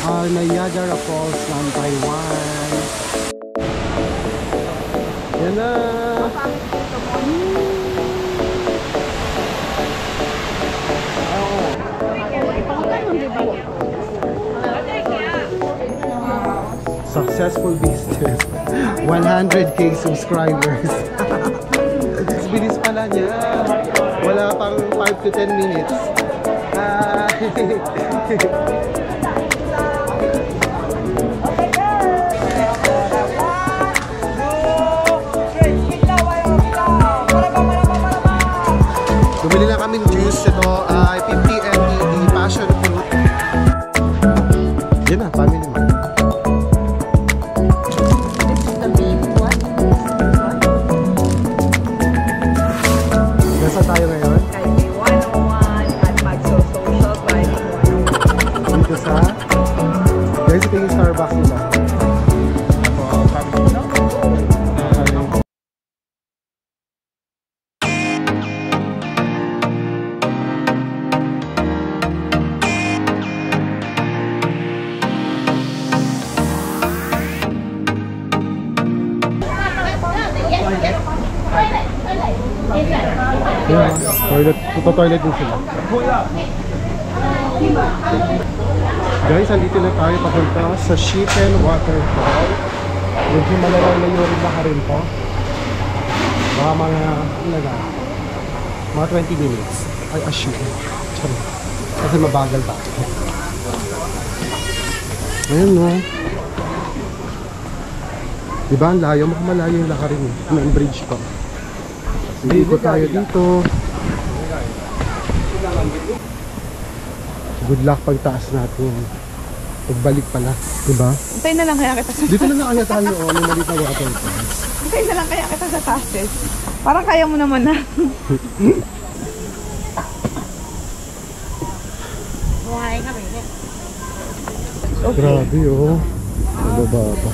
Niagara Falls ng Taiwan. Yan na. Successful business. 100k subscribers. Bilis pala niya. Wala pang 5 to 10 minutes. Bumili lang kaming juice. Ito ay 50 ml passion fruit. Yan na, family mo. Nasa tayo ngayon? Highway 101 at Magso-Social Driving 101. Dito sa guys, ito yung Starbucks nila. Yeah, toilet din sila. Guys, andito na tayo papunta sa Shippen Waterfall. Medyo malalayo rin baka rin po. Baka mga 20 minutes. Ay, Shippen. Kasi mabagal pa. Ayan no. Diba ang layo? Malayo yung lakarin eh. May bridge pa. Ikot tayo dito. Good luck pagtaas natin. Pagbalik pala, diba? Antay na lang kaya kita sa dito na lang kaya tayo, may maliit na waterfall. Antay na lang kaya kita sa taas. Parang kaya mo naman na. Buhay ka rin eh. Grabe oh. Nababa pa.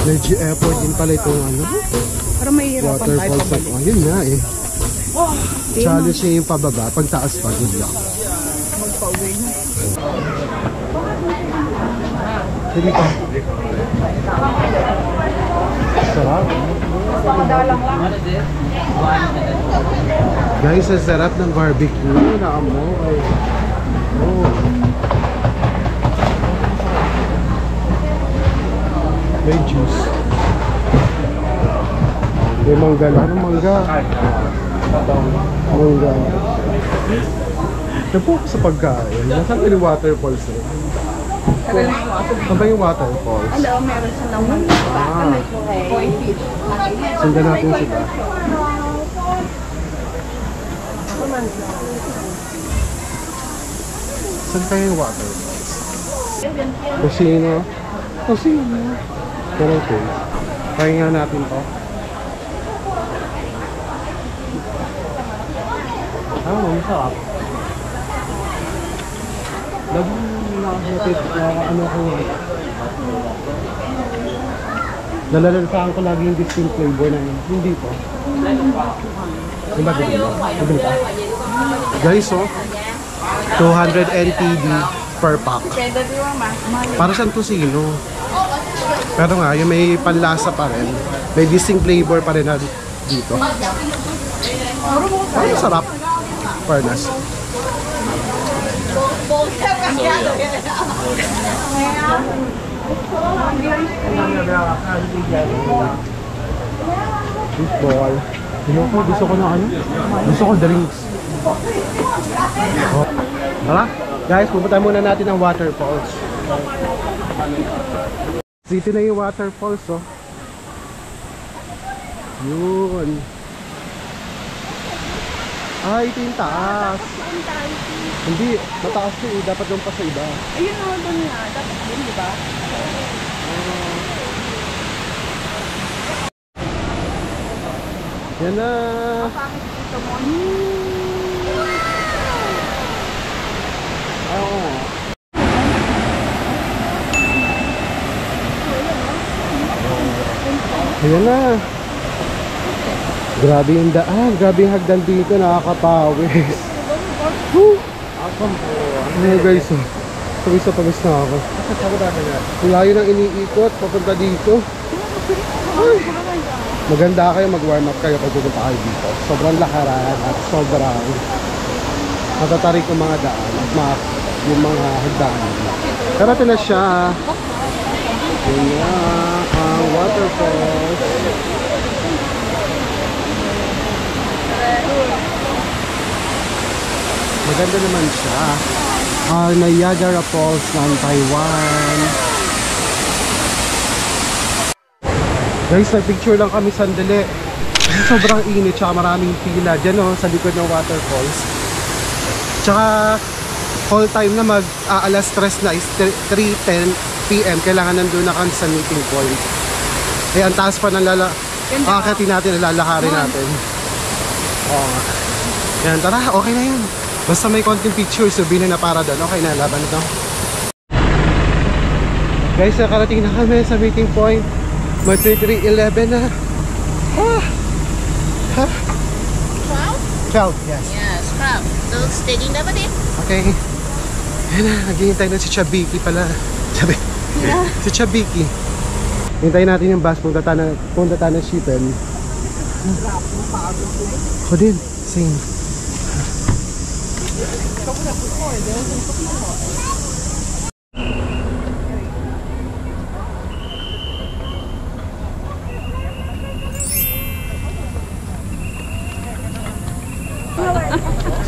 Legit airport din pala itong ano? Parang mahihirapan tayo waterfall sa... pabalik. Ayun nga eh. Oh, Challenge niya yung pababa. Pagtaas pa, good luck. magpa-uwi na. Hindi pa. Sarap. Pagdalang lang. Guys, ang sarap ng barbecue. Naamoy. Oh. May juice. May mangga lang. Anong mangga? Mangga. Napo ako sa pagkain. Nasaan yung waterfalls eh? Saan ba yung waterfalls? Hello, meron siya ng koi fish. Sundan natin sila. Saan tayo yung waterfalls? Kusino. Kusino. Pero okay. Kaya nga natin to. Masarap. Lagi nakakapit na ano ko. Nalalasahan ko lagi yung distinct flavor na yun. Hindi po. Diba diba? Guys, oh. 200 NTD per pack. Para saan tusino? Pero nga, yung may panlasa pa rin. May distinct flavor pa rin na dito. Parang sarap. Fairness. Football. Gusto ko na ano? Gusto ko drinks. Oh. Tara, guys, pupunta muna natin ng waterfalls. Dito na yung waterfalls, oh. Yun. Ito yung taas. Hindi, mataas yun eh. Dapat doon pa sa iba. Ayun o, doon nga. Dapat din, di ba? Yan na. Pangit dito mo. Oo. Ayan na. Grabe yung daan, grabe yung hagdan dito, nakakapawis. Woo! Ano guys, pagis na ako. Layo nang iniikot, papunta dito. Ay! Maganda kayo, mag-warm up kayo pag pupunta kayo dito. Sobrang lakaran at sobrang matatarik yung mga daan at yung mga hagdanan. Pero ito na siya. Ayan, ang waterfalls. Maganda naman siya. Niagara Falls ng Taiwan. Guys, nag-picture lang kami sandali. Kasi sobrang init, tsaka maraming pila dyan sa likod ng waterfalls. Tsaka whole time na alas 3 na is 3:10 PM. Kailangan nandun na kami sa meeting point. Eh, ang taas pa ng akakati natin, lalakarin natin. Oo nga. Yan, tara, okay na yun. Basta may konting picture, sabihin na para doon. Okay na, laban ito. Guys, nakarating na kami sa meeting point. May 3311 na. Ah! Ha? 12? 12, yes. Yes, 12. So, steady na ba din? Okay. Ayan na, naghihintay na si Chabiki pala. Si Chabiki. Hintayin natin yung bus, punta tayo ng Shipen. Ako din, same.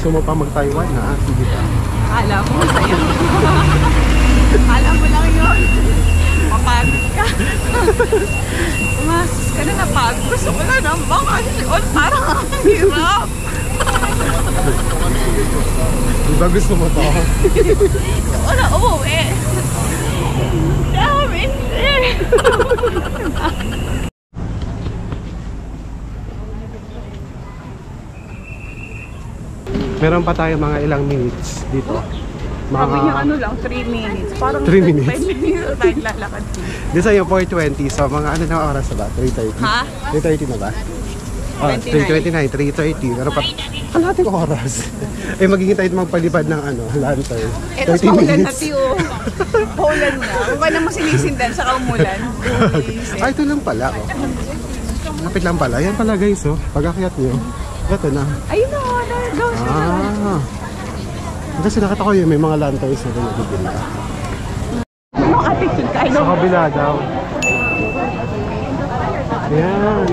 Gusto mo pa mag-Taiwan na? Sige pa. Alam mo, masaya. Alam mo lang yun. Mapagod ka. Umasis ka na napagod. Gusto ko na ng bakasyon. Parang ang hirap. Diba gusto mo to? Gusto ko na umuwi. Dami. Meron pa tayo mga ilang minutes dito. Sabi niya ano lang, 3 minutes. Parang 3 minutes? 5 minutes tayo lalakad. Dito sa'yo 4:20. So mga ano na oras na ba? 3:30? Ha? 3:30 na ba? 3:29, 3:30. Pero pa kalahating oras. Eh magiging tayo magpalipad ng lantern. Ito sa ulan na tiyo. Paulan na. Kung ka naman sinisindan sa kaumulan. Ah, ito lang pala. Oh. Lapit lang pala. Yan pala guys. Oh. Pag-akyat nyo. Ito na. Ayun na. Ghost na. Kasi nakita ko yun. May mga lanterns na rin nagiging. Anong attitude ka? Sa kabila daw. Yan.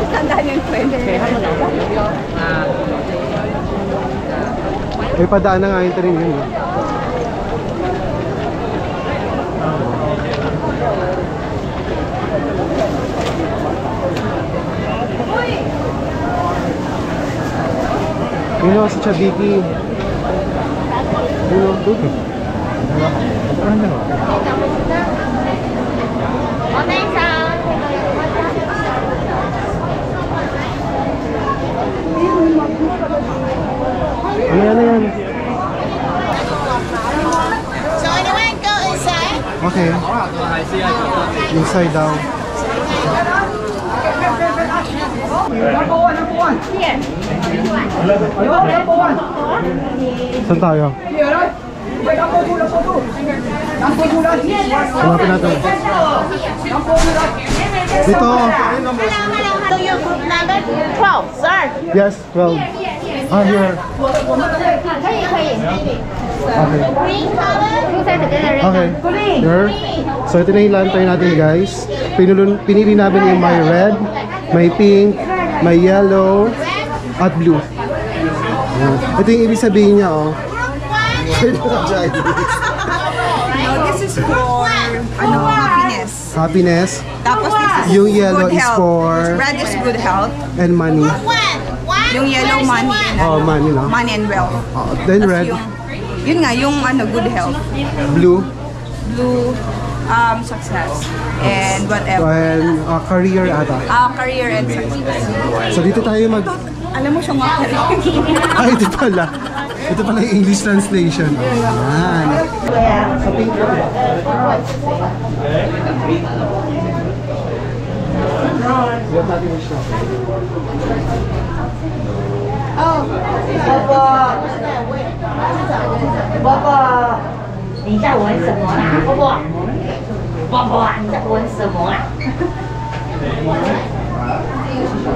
Tandaan yung trend. May padaan na nga yung train yun. Yun o, si Chabiki. Yun o, doon. Ano yan? So, anyone go inside? Okay. Inside daw. Saan tayo? Hanapin natin. Dito. So, your group number 12, sir. Yes, 12. Ah, here. Okay. Green color. Okay. Here. So ito na yung lantern natin guys. Pinili namin yung may red, may pink, may yellow, at blue. Ito yung ibig sabihin niya oh. This is for happiness. Happiness. Tapos this is Yung yellow good is health. for Red is good health. and money. Yung yellow money and Oh, money no. money and wealth. Then Tapos red, yun nga, yung good health. blue, Blue, success. And whatever. and career ata. Career and success. So dito tayo Alam mo siya nga rin. Ah, ito pala. Ito pala yung English translation. Ayan. Sa pink po. Yan natin yung shop. 伯伯，你在闻什么啦？伯伯，伯伯，你在闻什么啊？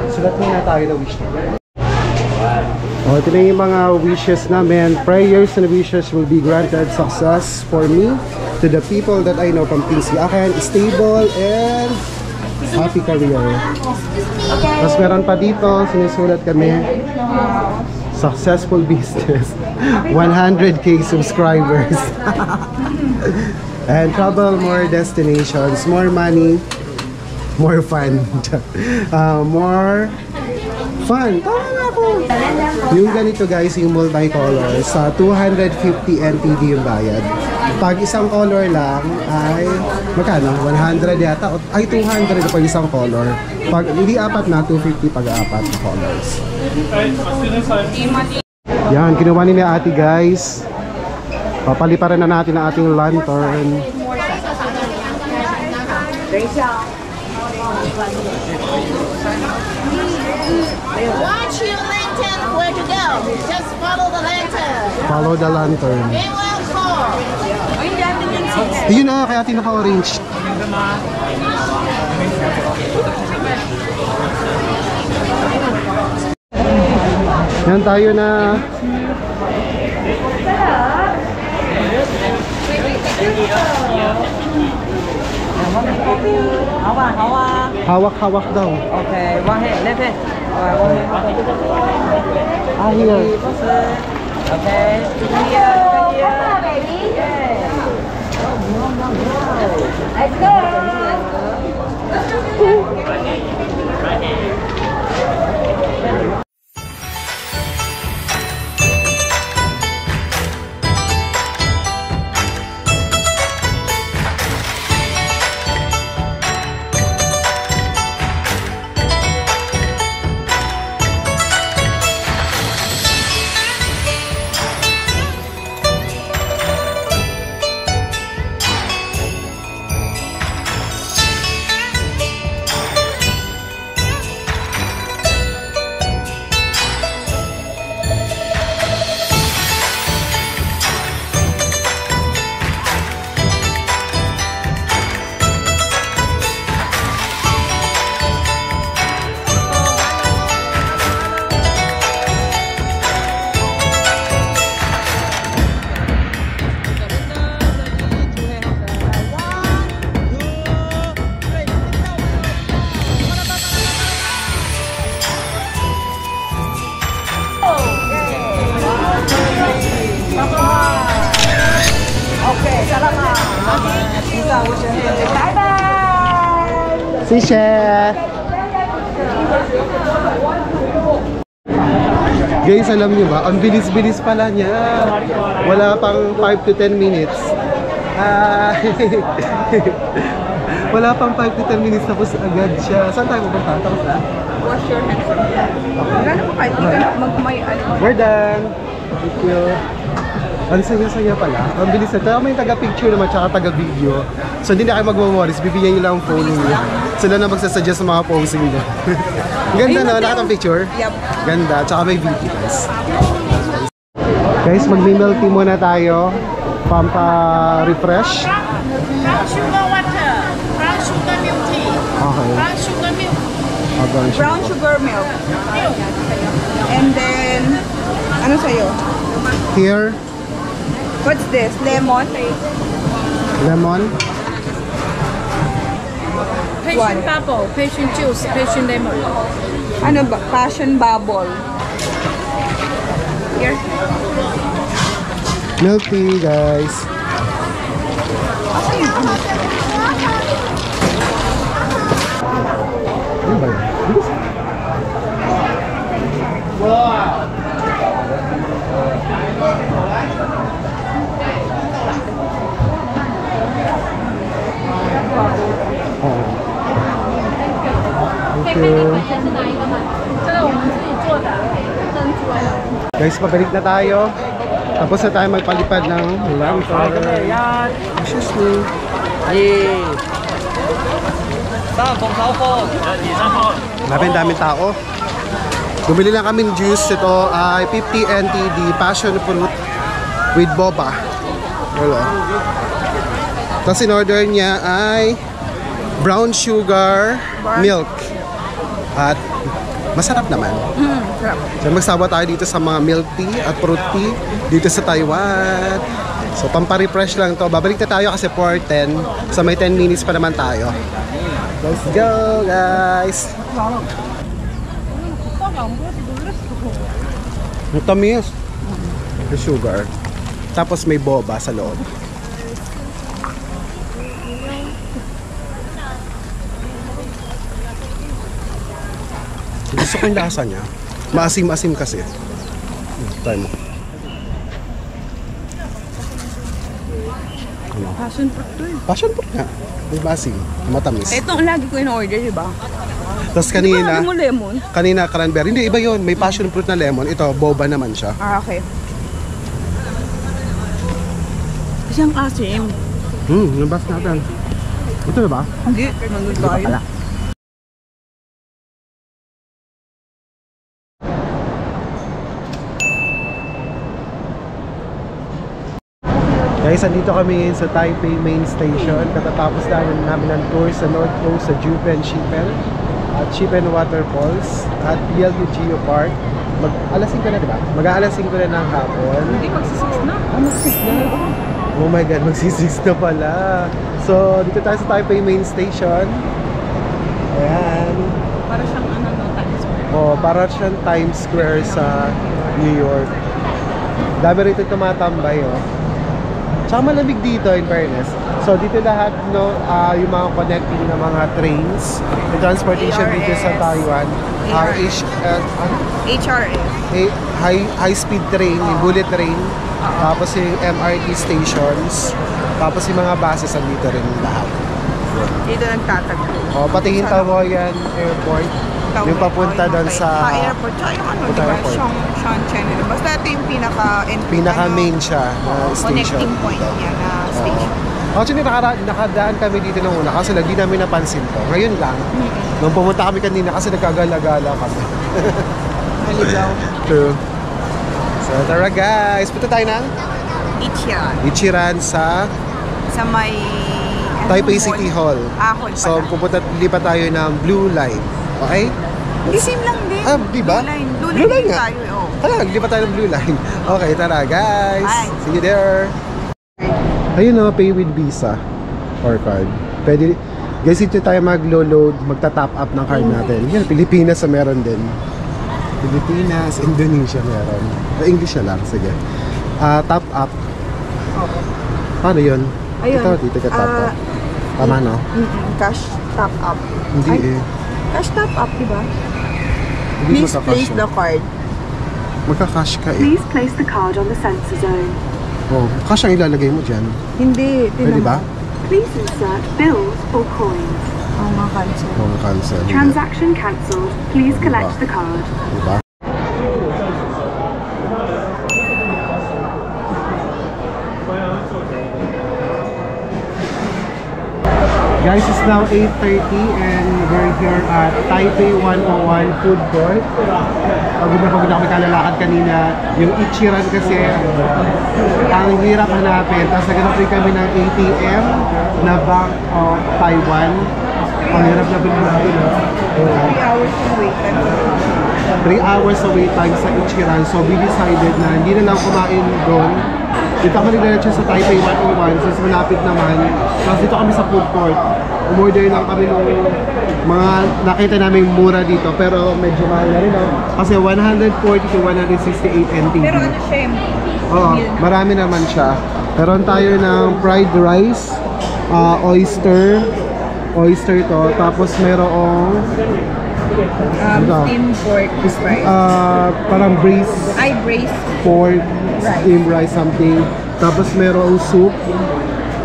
Sulat muna tayo na wish natin. Oh, ito na yung mga wishes namin. Prayers and wishes will be granted success for me, to the people that I know from PCA. Akin, stable and happy career. Tapos meron pa dito, sinusulat kami, successful business, 100k subscribers. And travel more destinations, more money, more fun. More fun. Tama na ako. Yung ganito guys, yung multicolor, sa 250 NTD yung bayad. Pag isang color lang ay magkano? 100 yata? Ay 200 pag isang color. Pag hindi apat na, 250 pag apat na colors. Yan, kinuha ni ate guys. Papaliparan na natin ang ating lantern. Watch your lantern where to go. Just follow the lantern. Follow the lantern. It will call. Ayun na, kaya ate naka-orange. Yan tayo na. Hawak-hawak daw. Okay, one hand, left hand. One hand. Ah, here. Okay, here. Let's go. Sisha! Guys, alam niyo ba? Ang bilis-bilis pala niya. Wala pang 5 to 10 minutes. Wala pang 5 to 10 minutes tapos agad siya. Saan tayo pupunta? Tapos na? Wash your hands. Gano'n mo kahit magmay ano. We're done. Thank you. Ang saya-saya pala. Ang bilis na. Kaya may taga-picture naman tsaka taga-video. So hindi na kayo magmamoris. Bibigyan nyo lang ang phone niyo. Sila na magsasuggest sa mga posing niyo. Ganda no? Lahat ng picture? Yep. Ganda. Tsaka may videos. Guys, mag-milk tea muna tayo. Pampa-refresh. Brown sugar water. Brown sugar milk tea. Okay. Brown sugar milk. Brown sugar milk. And then, ano sa'yo? Here, What's this? Lemon? lemon. Passion bubble, passion juice, passion lemon. Ano ba? Passion bubble. Here. Milk tea, guys. Ano ba yun? Thank you. 这个我们自己做的。Guys, pabalik na tayo. Tapos na tayo magpalipad ng lantern. Excuse me. Ang daming tao. Bumili lang kami ng juice. Ito ay 50 NTD passion fruit with boba. Wala. Tapos in order niya ay brown sugar milk. At masarap naman. So magsawa tayo dito sa mga milk tea at fruit tea dito sa Taiwan. So pampa-refresh lang to. Babalik na tayo kasi 4:10. So may 10 minutes pa naman tayo. Let's go guys! Ang tamis. The sugar. Tapos may boba sa loob. Gusto ko yung lasa niya. Maasim-asim kasi. Try mo. Ano? Passion fruit to eh. Passion fruit nga. May maasim. Matamis. Ito ang lagi ko in-order, di ba? Tapos Di ba kanina, mo lemon? kanina cranberry. Hindi, iba yun. May passion fruit na lemon. Ito, boba naman siya. Ah, okay. Kasi ang asim. Nabas natin. Ito na ba? Hindi, nandun tayo. Guys, andito kami sa Taipei Main Station. Katatapos namin ng tour sa North Coast, sa Jupen Shippen at Shippen Waterfalls at Yelyu Geo Park. Alas 5 na, diba? Mag-aalas 5 na ng hapon. Hindi, magsisix na. Mag-6 na? Oh my God, mag-6 na pala. So, dito tayo sa Taipei Main Station. Ayan. Para siyang Times Square. Oh, para siyang Times Square sa New York. Dami rito tumatambay, oh. Tsaka malamig dito, in fairness. So, dito lahat, no, yung mga connecting na mga trains, yung transportation dito sa Taiwan, HRS. high-speed train, yung bullet train, tapos yung MRT stations, tapos yung mga buses, andito rin lahat. Dito nagtatagpo. Oh, pati yung Taoyuan Airport, yung papunta doon sa airport. Tsaka yung ano, diba? airport. Shenzhen. Basta ito yung pinaka-main siya na station. connecting point niya na station. Actually, nakadaan kami dito nung una kasi hindi namin napansin to. Ngayon lang, nung pumunta kami kanina kasi nagkagala-gala kami. Maligaw. True. So, tara guys, punta tayo ng Ichiran. Ichiran sa Sa may... Taipei City Hall. Hall So, lipat tayo ng Blue Line. Okay? Di same lang din. Ah, di ba? Blue Blue line Line nga. tayo, oh. Hala, lipat tayo ng Blue Line. Okay, tara guys. Bye. See you there. Ayun na, pay with Visa or card. Pwede, guys, dito tayo maglo-load, magta-top up ng card natin. Yan, Pilipinas sa meron din. Pilipinas, Indonesia meron. English na lang, sige. Top up. Paano yun? Ayun. Ito, dito ka top up. Tama, no? Cash top up. Hindi eh. Cash top up, di ba? Hindi Please magka-cash place the card. Magka-cash ka eh. Please place the card on the sensor zone. Oh, cash ang ilalagay mo dyan. Hindi. Pwede ba? Please insert bills or coins. Oo, mga cancel. Oh, cancel. Transaction cancelled. Please collect the card. Diba? Guys, it's now 8:30 and we're here at Taipei 101 Food Court. Pagod na kami kalalakad kanina. Yung Ichiran kasi, ang hirap hanapin. Tapos naghanap rin kami ng ATM na Bank of Taiwan. Ang hirap na pinagawin. 3 hours yung wait time. 3 hours sa wait time sa Ichiran. So we decided na hindi na lang kumain doon. Dito kami diretso sa Taipei 101 since malapit naman. Tapos dito kami sa food court. Umorder lang kami ng mga nakita namin mura dito pero medyo mahal na rin. Kasi 140 to 168 NTD. Pero ano siya yung Oo, marami naman siya. Meron tayo ng fried rice, oyster to. Tapos merong steamed pork fries. parang braised Braised pork, steamed rice something. Tapos merong soup.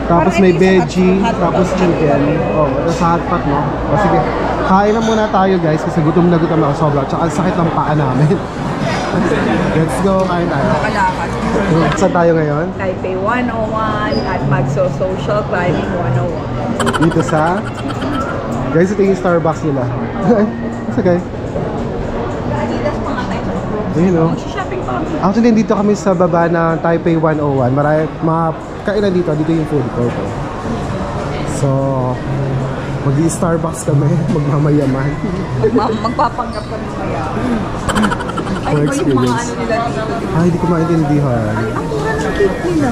Tapos may veggie, tapos chicken. Oh, sa hotpot, no? O sige, kain na muna tayo guys kasi gutom na ako sobra. Tsaka sakit ng paa namin. Let's go, kain tayo. Kalakad. Saan tayo ngayon? Taipei 101 at Magso Social Climbing 101. Dito sa... Guys, ito yung Starbucks nila. It's okay. Adidas pa nga tayo. Ayun o. Shopping pa kami. Actually, dito kami sa baba ng Taipei 101. Marami, mga kainan dito. Dito yung food court. Oh. So, mag-i-Starbucks kami. Magmamayaman. Magpapanggap kami maya. Ay, For iba yung mga experience. ano nila dito. Ay, hindi ko maintindihan. Ay, ang mura ng cake nila.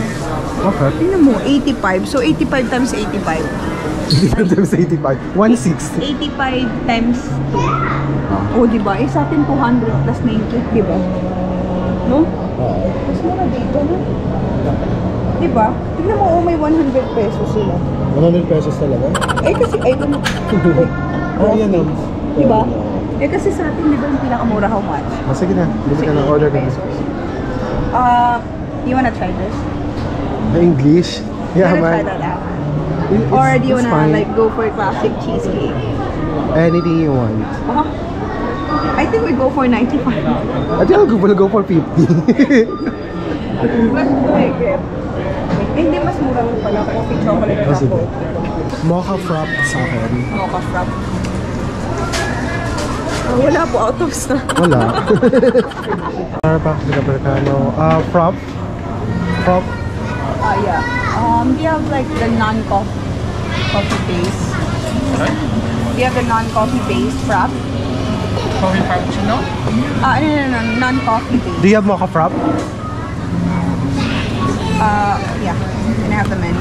Okay. Tingnan mo, 85. So, 85 times 85. 85 times 85. 160. 85 times 2. Oh, diba? Eh, sa atin 200 plus na yung cake, diba? No? Oo. Mas mura dito, no? Diba? Tingnan mo, oh, may 100 pesos sila. 100 pesos talaga? Eh, kasi, ay, ano? Oh, yan o. Diba? Eh, kasi sa atin, diba yung pinakamura, how much? Ah, sige na. Bili ka ng order na. You wanna try this? English? You Yeah, wanna try man. that out? It's- Or do you it's wanna, fine. like, go for classic cheesecake? Anything you want. I think we go for 95. I think I'll go for 50. Let's go, eh. Hindi, mas mura mo pala. Coffee, chocolate, Oh, sige. truffle. Mocha frap sa akin. Mocha frap. Wala po, out of stock. Wala. Starbucks, Americano. Frap. Frap. Yeah. Do you have like the non-coffee base? Sorry? Do you have the non-coffee base frap? Coffee frappuccino? No, non-coffee base. Do you have mocha frap? Yeah. Can I have the menu?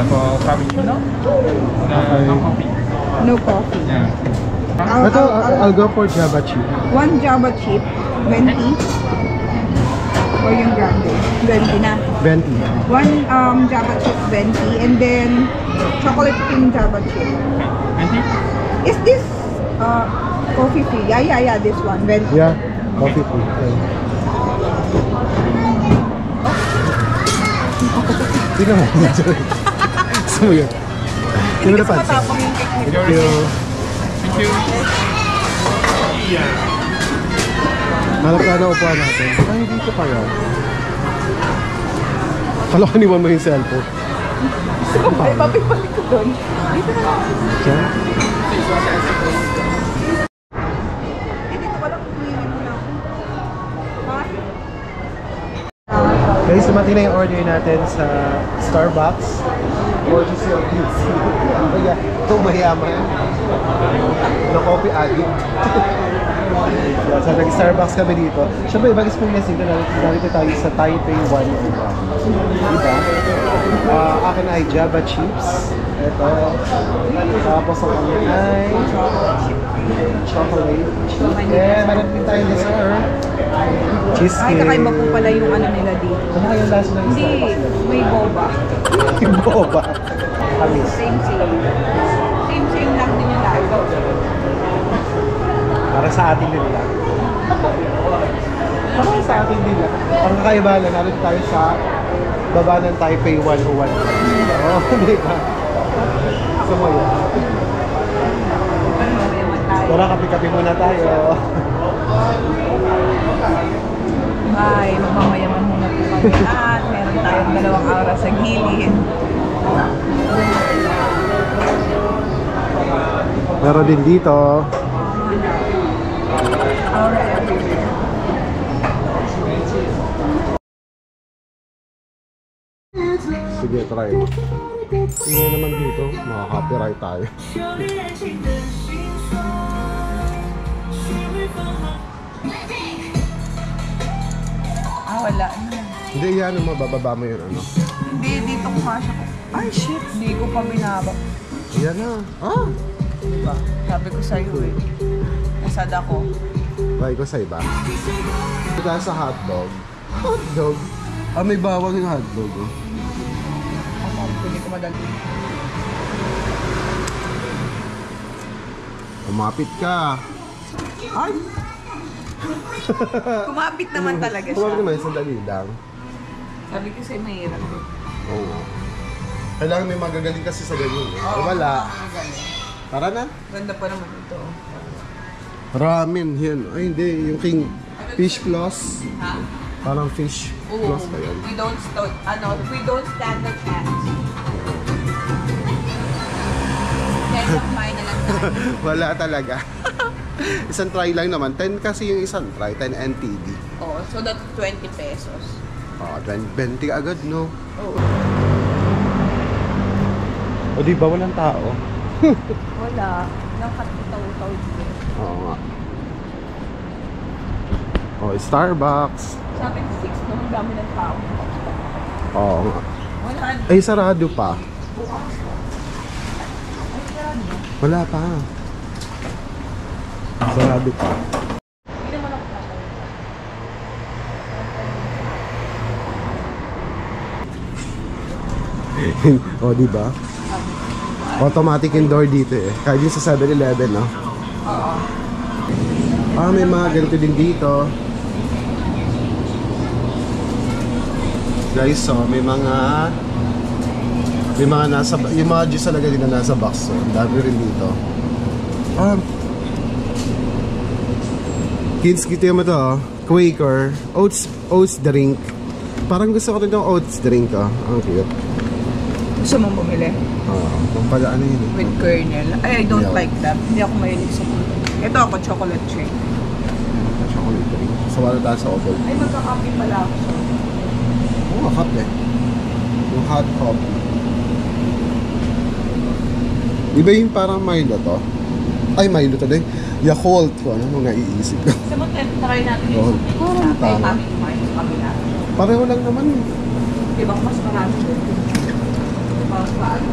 For frappuccino? No coffee. No coffee. Yeah. Ito, I'll go for Java chip. One Java chip, 20. Or yung grande, 20 na. 20. One Java chip, 20. And then, chocolate cream Java chip. 20? Is this coffee free? Yeah, this one. 20. Yeah, coffee free. Okay. Tingnan mo. Gusto mo yun? Hindi mo napansin. Matapang yung cake nito. Thank you. Thank you. Hanap ka na upuan natin. Ay, dito kaya. Kala ko niwan mo yung cellphone. Ay, papipalik ko doon. Dito na lang. Diyan? Dito ka lang, kukunin mo na ako. Guys, dumating na yung order natin sa Starbucks. Gorgeous yung pizza. Kaya, itong mayaman. Na coffee addict. Yeah, so nag-Starbucks kami dito. Siyempre, ibang experience dito. Narito tayo sa Taipei 101. Diba? Akin ay Java chips. Ito. Tapos ang kami ay chocolate. Eh, meron din tayo dessert. Cheesecake. Ay, kakaiba po pala yung ano nila dito. Ano kayong last ng Hindi, Starbucks? may boba. Yung boba. Amis. Same. Same lang din yung lahat. Para sa atin din lang. Para sa atin din lang. Parang kakaiba lang. Narito tayo sa baba ng Taipei 101. Oo, di ba? Gusto mo yun? Tara, kape-kape muna tayo. Ay, magmamayaman muna po kami at meron tayong 2 oras sa gilid. Meron din dito. Aura everywhere. Sige, try mo. Tingnan naman dito. Makaka-copyright tayo. Wala na. Hindi yan, mabababa mo yun, ano. Hindi, dito ko kasha ko. Ay, shit. Hindi ko pa binaba. Yan na. Ah! Diba? Sabi ko sa'yo eh. Nasad ako. Try ko sa iba. Ito tayo sa hotdog. Hotdog? Ah, may bawang yung hotdog, oh. Hindi ko madali. Kumapit ka. Ay! Kumapit naman talaga siya. Kumapit naman, sandali lang. Sabi ko sa'yo mahirap. Oo. Kailangan may magagaling kasi sa ganyan. Eh. Wala. Tara na. Ganda pa naman ito. Ramen, yan. Ay, hindi. Yung King Fish Plus. Parang Fish Plus pa yan. We don't stand a chance. Kaya kumain na lang tayo. Wala talaga. Isang try lang naman. 10 kasi yung isang try. 10 NTD. Oh, so that's 20 pesos. Oh, 20 agad, no? Oo. O, di ba walang tao? Wala. Nakatutaw-taw dito. Oo nga. Oh, Starbucks. Sabi ko 6 no, ang dami ng tao. Oo nga. Wala. Ay, sarado pa. Wala pa. Sarado pa. Hindi naman ako tatawid. O, di ba? Automatic yung door dito eh. Kahit yung sa 7-Eleven, no? Oo. Ah, may mga ganito din dito. Guys, so may mga nasa, yung mga juice talaga din na nasa box. So, ang dami rin dito. Kids, kita mo to, oh. Quaker, oats drink. Parang gusto ko rin yung oats drink, oh. Ang cute. Gusto mong bumili? Kung pala ano yun. With kernel. Ay, I don't Yeah. like that. Hindi ako mahilig sa puto. Ito ako, chocolate shake. Chocolate drink. So, wala tayo sa opal. Ay, magkakape pala ako. Oo, hot eh. Yung hot coffee. Iba yung parang Milo to. Ay, Milo to din. Yakult ko. Ano nung naiisip ko. Gusto mo, try natin Oo. yung Parang sa tama. kami kumain sa kabila. Pareho lang naman eh. Diba mas marami doon? Parang paano?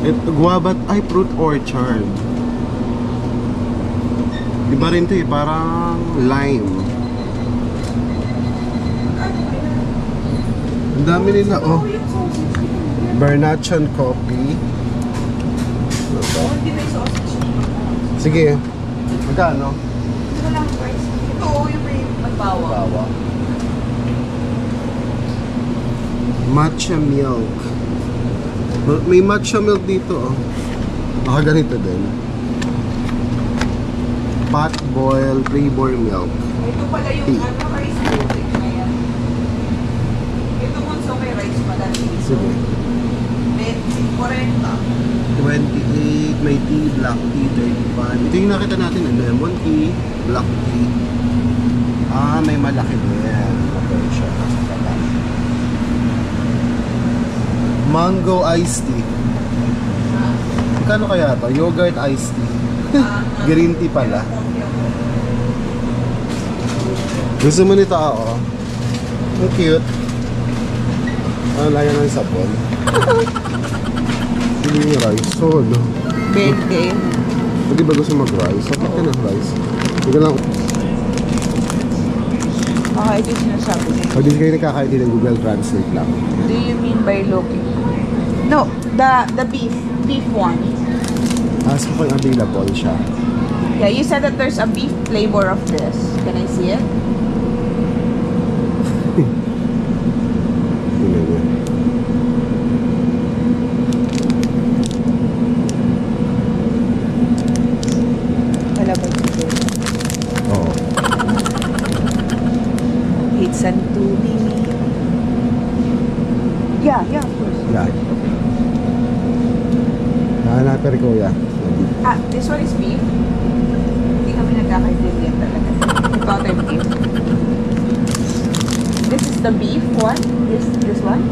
Ito, guabat, ay, fruit orchard. Iba rin to eh, parang lime. Ang dami nila, oh. Bernachan coffee. Ano to? Hindi may sausage. Sige, magkano? Walang price. Ito, yung may magbawa. Bawa. Matcha milk. May matcha milk dito, oh. Nakaganito din. Pot boil flavor milk. Ito pala yung rice pudding na yan. Ito kung sa may rice pala. Sige. May 40. 28, may tea, black tea, 35. Ito yung nakita natin, lemon tea, black tea. Ah, may malaki din. Okay siya. Mango iced tea. Magkano kaya to? Yogurt iced tea. Green tea pala. Gusto mo nito ako? Ang cute. Ang layan ng sabon. Hindi yung rice. So, no. 20. Hindi ba gusto mag-rice? Bakit ka ng rice? Hindi lang. Okay, ito yung sinasabi niya. O, hindi kayo nakakaintindi ng Google Translate lang. Do you mean by looking? No, the beef one. Ask ko kung available siya. Yeah, you said that there's a beef flavor of this. Can I see it? Hindi niya. Wala ba ito? Oo. It's an tubig. Yeah, of course. Yeah. Nahanapin rin kuya. Ah, this one is beef? Hindi kami nagkakaintindihan talaga. Ito ito yung beef. This is the beef one? This one?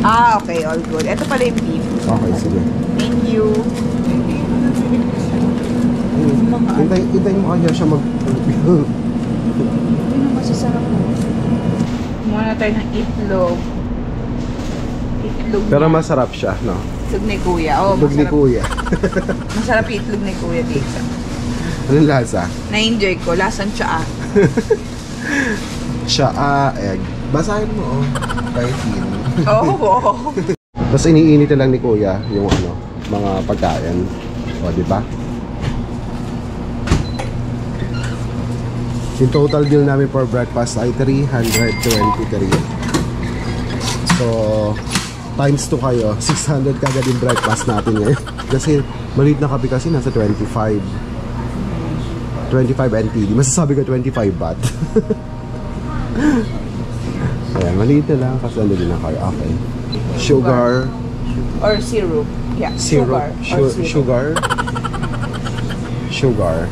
Ah, okay. All good. Ito pala yung beef. Okay, sige. Thank you. Hintayin mo kaya siya mag... Ano masasarap mo? Kumuha na tayo ng itlog. Itlog Pero niya. masarap siya, no? Itlog ni Kuya. Oh, Itlog ni masarap. kuya. Masarap yung itlog ni Kuya dito. Anong lasa? Na-enjoy ko. Lasang tsaa. Siya, egg. Basahin mo, oh. Kahit yun. Oo. Tapos iniinit lang ni kuya yung ano, mga pagkain. O, di ba? Yung total bill namin for breakfast ay 323. So, times 2 kayo, 600 kagad yung breakfast natin ngayon. Kasi, maliit na kape kasi nasa 25 NTD. Masasabi ko 25 baht. Ayan, maliit na lang kasi ano din na kayo. Okay. Sugar. Or syrup. Yeah, Syrup. Sugar. Sugar.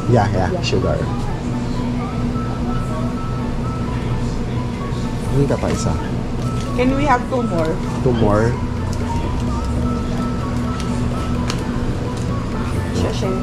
Yeah, sugar. Hindi ka pa isa. Can we have 2 more? 2 more. Shashay.